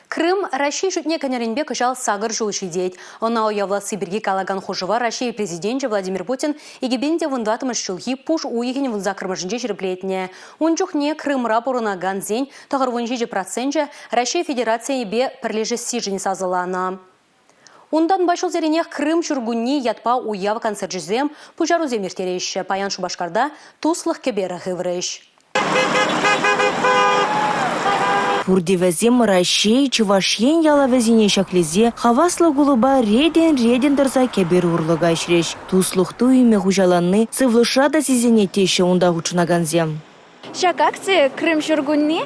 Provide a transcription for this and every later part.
Крым Россия шутне коняренбе кышал сагыр жулыш идеять. Она уявла Сибирги калаган хожева Россия президент Владимир Путин и гибенде вундатым шулхи пуш уехень вунза крымажинже череплетне. Унчухне Крым рапорына ганзень, тагыр вунжиже процентже Россия Федерация бе перлеже сижени сазылана. Ундан башыл зеренех Крым чургунни ятпа уяв концерт-жезем пужару земиртерещ. Паян Шубашкарда туслых кебера хыврыш. Пурдивазим Россия Чувашьен ялавазине шаклизе хаваслы гулуба реден дырза кебер урлыга шреш. Туслухту име хужаланны сывлышада сизене теше унда хучунаганзем. Шак акции Крым Чургунни,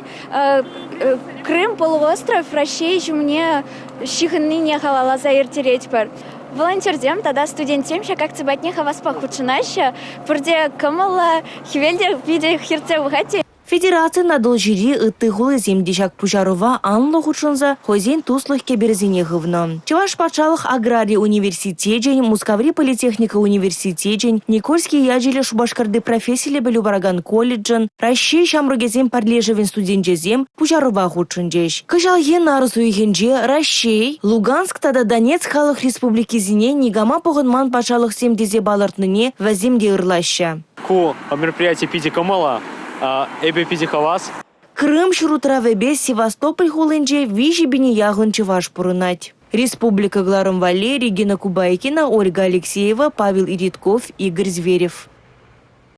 Крым полуостров Россия мне щиханны не халала заиртереть пар. Волонтердем, тогда студентем, шак акции батне хаваспа хучунаща, пурде камала хивельде виде хирце ухати. Федерация надол жири ыттыгулы земдешак пужарова анлы хучунза хозин туслых кеберзине гывна. Чуваш патшалық аграрий университетен, Мускаври политехника университетен, Никольский яджеле Шубашкарды профессийле білу бараган колледжен, Россия шамругезем парлежевен студентжезем пужарова хучунжеш. Кыжал ен арызу ехенже Россия, Луганск тада Донецк халық республики зине нигама погынман патшалық семдезе балартныне ваземде ырлаща. Ку мероприятие пиди камала. Эбе пидихавас. Крым шурутравебе Севастополь хулынже вижи бини ягын Чуваш пурынать. Республика Гларом Валерий, Регина Кубайкина, Ольга Алексеева, Павел Иритков, Игорь Зверев.